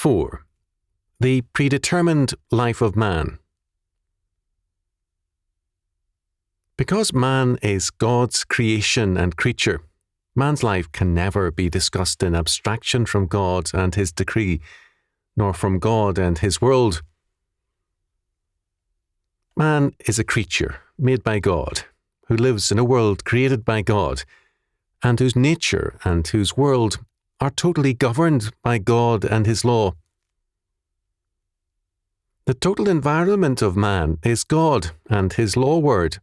4. The predetermined life of man. Because man is God's creation and creature, man's life can never be discussed in abstraction from God and His decree, nor from God and His world. Man is a creature made by God, who lives in a world created by God, and whose nature and whose world are totally governed by God and His law. The total environment of man is God and His law word.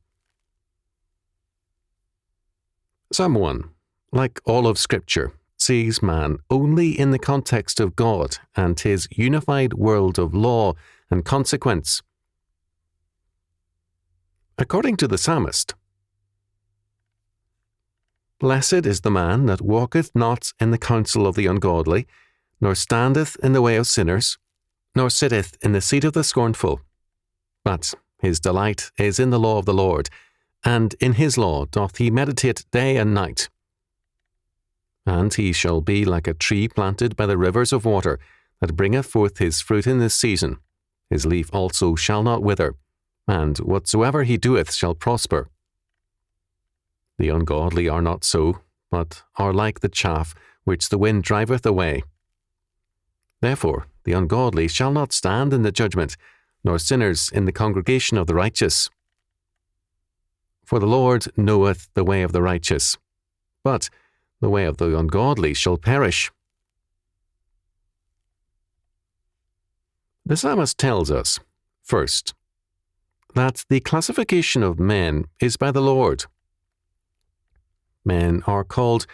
Someone, like all of Scripture, sees man only in the context of God and His unified world of law and consequence. According to the psalmist, "Blessed is the man that walketh not in the counsel of the ungodly, nor standeth in the way of sinners, nor sitteth in the seat of the scornful. But his delight is in the law of the Lord, and in His law doth he meditate day and night. And he shall be like a tree planted by the rivers of water, that bringeth forth his fruit in his season. His leaf also shall not wither, and whatsoever he doeth shall prosper. The ungodly are not so, but are like the chaff which the wind driveth away. Therefore the ungodly shall not stand in the judgment, nor sinners in the congregation of the righteous. For the Lord knoweth the way of the righteous, but the way of the ungodly shall perish." The psalmist tells us, first, that the classification of men is by the Lord. Men are called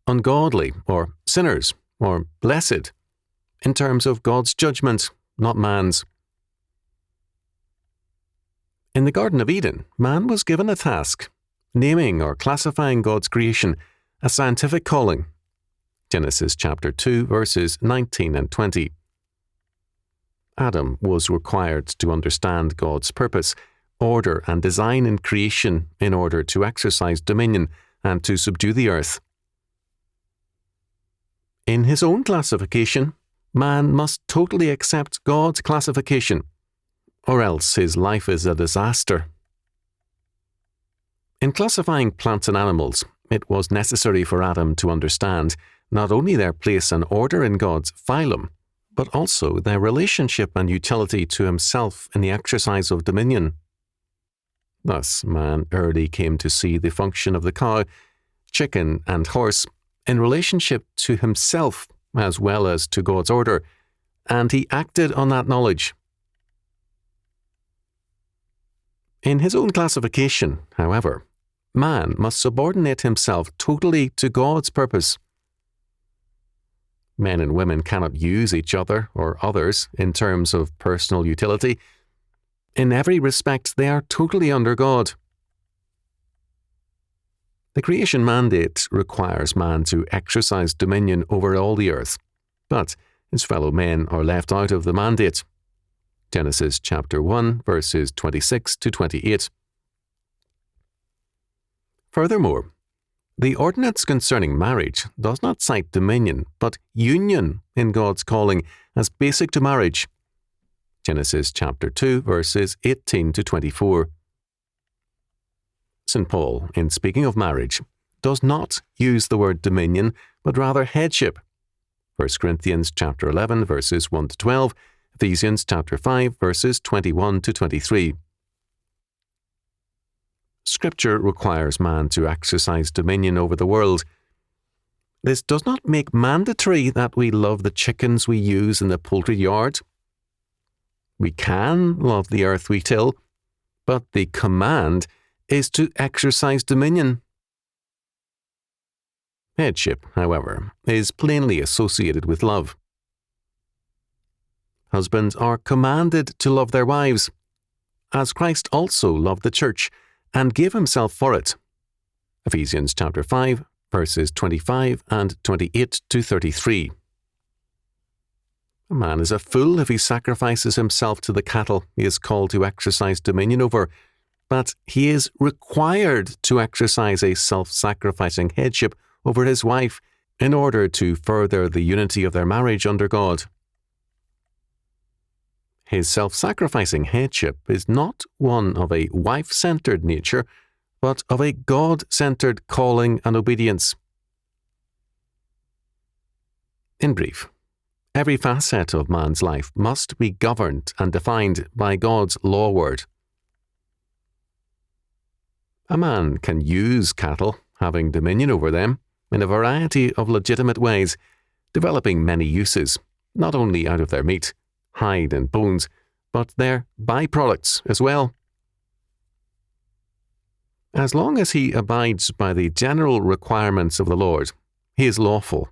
ungodly, or sinners, or blessed, in terms of God's judgment, not man's. In the Garden of Eden, man was given a task, naming or classifying God's creation, a scientific calling. Genesis chapter 2, verses 19 and 20. Adam was required to understand God's purpose, order, and design in creation in order to exercise dominion and to subdue the earth. In his own classification, man must totally accept God's classification, or else his life is a disaster. In classifying plants and animals, it was necessary for Adam to understand not only their place and order in God's phylum, but also their relationship and utility to himself in the exercise of dominion. Thus, man early came to see the function of the cow, chicken, and horse in relationship to himself as well as to God's order, and he acted on that knowledge. In his own classification, however, man must subordinate himself totally to God's purpose. Men and women cannot use each other or others in terms of personal utility. In every respect, they are totally under God. The creation mandate requires man to exercise dominion over all the earth, but his fellow men are left out of the mandate. Genesis chapter 1, verses 26 to 28. Furthermore, the ordinance concerning marriage does not cite dominion, but union in God's calling as basic to marriage. Genesis chapter 2, verses 18 to 24. St. Paul, in speaking of marriage, does not use the word dominion, but rather headship. 1 Corinthians chapter 11, verses 1 to 12, Ephesians chapter 5, verses 21 to 23. Scripture requires man to exercise dominion over the world. This does not make mandatory that we love the chickens we use in the poultry yard. We can love the earth we till, but the command is to exercise dominion. Headship, however, is plainly associated with love. Husbands are commanded to love their wives, as Christ also loved the church and gave himself for it. Ephesians chapter 5, verses 25 and 28 to 33. A man is a fool if he sacrifices himself to the cattle he is called to exercise dominion over, but he is required to exercise a self-sacrificing headship over his wife in order to further the unity of their marriage under God. His self-sacrificing headship is not one of a wife-centered nature, but of a God-centered calling and obedience. In brief, every facet of man's life must be governed and defined by God's law word. A man can use cattle, having dominion over them, in a variety of legitimate ways, developing many uses, not only out of their meat, hide and bones, but their byproducts as well. As long as he abides by the general requirements of the Lord, he is lawful.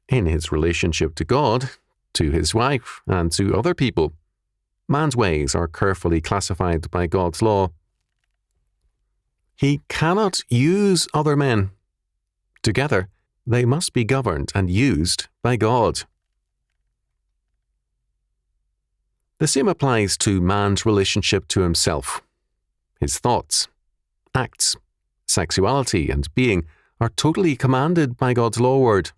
In his relationship to God, to his wife, and to other people, man's ways are carefully classified by God's law. He cannot use other men. Together, they must be governed and used by God. The same applies to man's relationship to himself. His thoughts, acts, sexuality, and being are totally commanded by God's law word.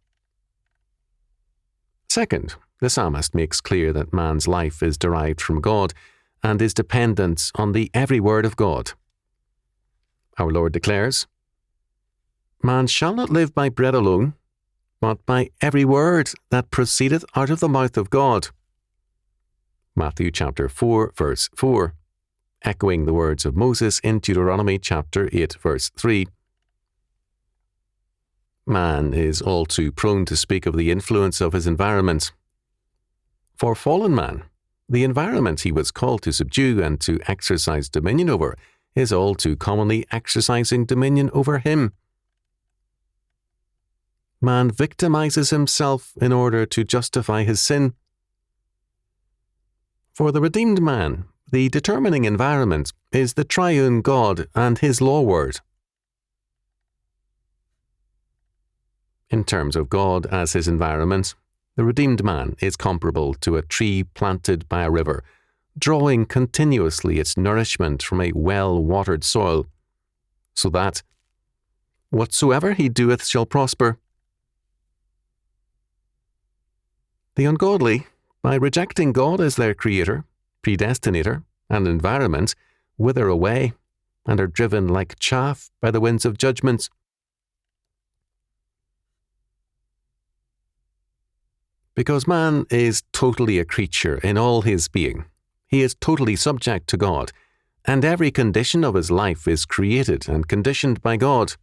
Second, the psalmist makes clear that man's life is derived from God and is dependent on the every word of God. Our Lord declares, "Man shall not live by bread alone, but by every word that proceedeth out of the mouth of God." Matthew chapter 4, verse 4, echoing the words of Moses in Deuteronomy chapter 8, verse 3. Man is all too prone to speak of the influence of his environment. For fallen man, the environment he was called to subdue and to exercise dominion over is all too commonly exercising dominion over him. Man victimizes himself in order to justify his sin. For the redeemed man, the determining environment is the triune God and his law word. In terms of God as his environment, the redeemed man is comparable to a tree planted by a river, drawing continuously its nourishment from a well-watered soil, so that whatsoever he doeth shall prosper. The ungodly, by rejecting God as their creator, predestinator, and environment, wither away and are driven like chaff by the winds of judgment. Because man is totally a creature in all his being, he is totally subject to God, and every condition of his life is created and conditioned by God.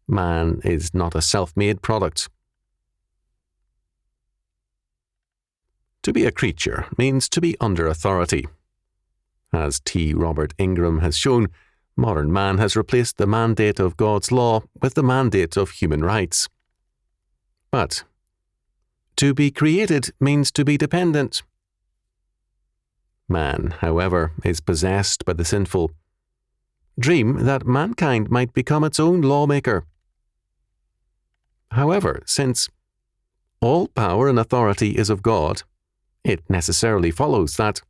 Man is not a self-made product. To be a creature means to be under authority. As T. Robert Ingram has shown, modern man has replaced the mandate of God's law with the mandate of human rights. But to be created means to be dependent. Man, however, is possessed by the sinful dream that mankind might become its own lawmaker. However, since all power and authority is of God, it necessarily follows that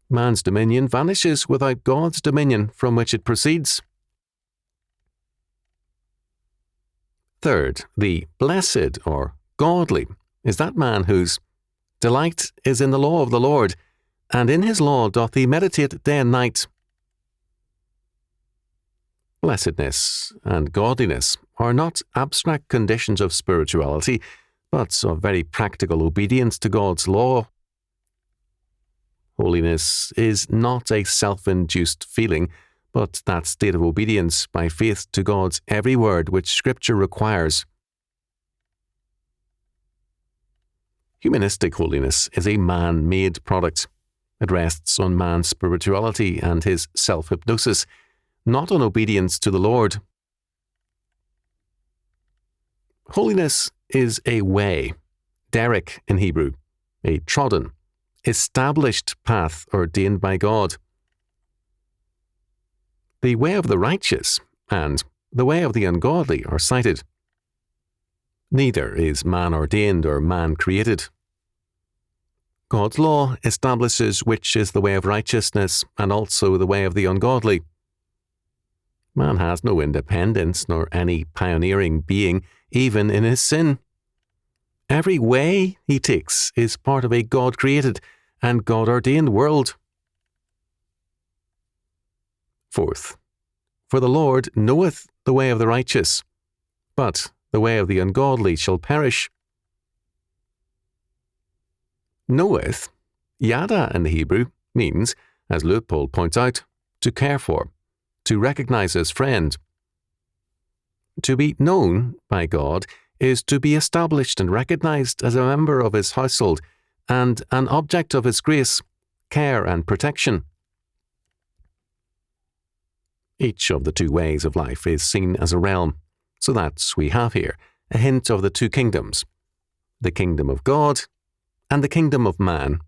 man's dominion vanishes without God's dominion from which it proceeds. Third, the blessed or godly is that man whose delight is in the law of the Lord, and in his law doth he meditate day and night. Blessedness and godliness are not abstract conditions of spirituality, but of very practical obedience to God's law. Holiness is not a self-induced feeling, but that state of obedience by faith to God's every word which Scripture requires. Humanistic holiness is a man-made product. It rests on man's spirituality and his self-hypnosis, not on obedience to the Lord. Holiness is a way, derek in Hebrew, a trodden, established path ordained by God. The way of the righteous and the way of the ungodly are cited. Neither is man ordained or man created. God's law establishes which is the way of righteousness and also the way of the ungodly. Man has no independence nor any pioneering being, even in his sin. Every way he takes is part of a God-created and God-ordained world. Fourth, for the Lord knoweth the way of the righteous, but the way of the ungodly shall perish. Knoweth, yada in the Hebrew, means, as Leopold points out, to care for, to recognize as friend. To be known by God is to be established and recognized as a member of his household and an object of his grace, care and protection. Each of the two ways of life is seen as a realm, so that we have here a hint of the two kingdoms, the kingdom of God and the kingdom of man.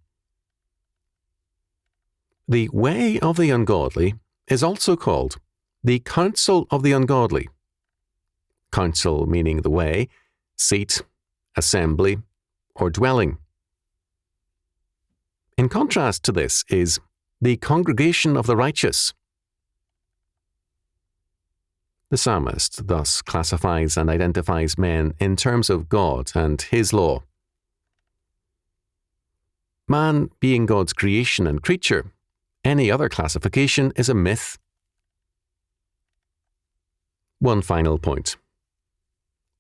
The way of the ungodly is also called the counsel of the ungodly. Counsel meaning the way, seat, assembly, or dwelling. In contrast to this is the congregation of the righteous. The psalmist thus classifies and identifies men in terms of God and his law. Man being God's creation and creature, any other classification is a myth. One final point.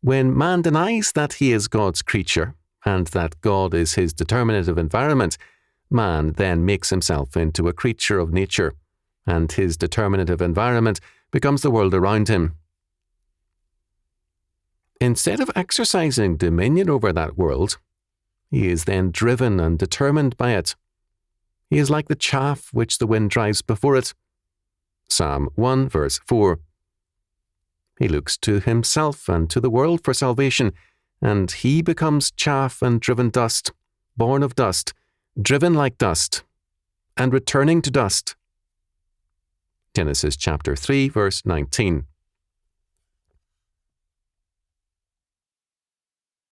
When man denies that he is God's creature and that God is his determinative environment, man then makes himself into a creature of nature, and his determinative environment becomes the world around him. Instead of exercising dominion over that world, he is then driven and determined by it. He is like the chaff which the wind drives before it. Psalm 1 verse 4. He looks to himself and to the world for salvation, and he becomes chaff and driven dust, born of dust, driven like dust, and returning to dust. Genesis chapter 3 verse 19.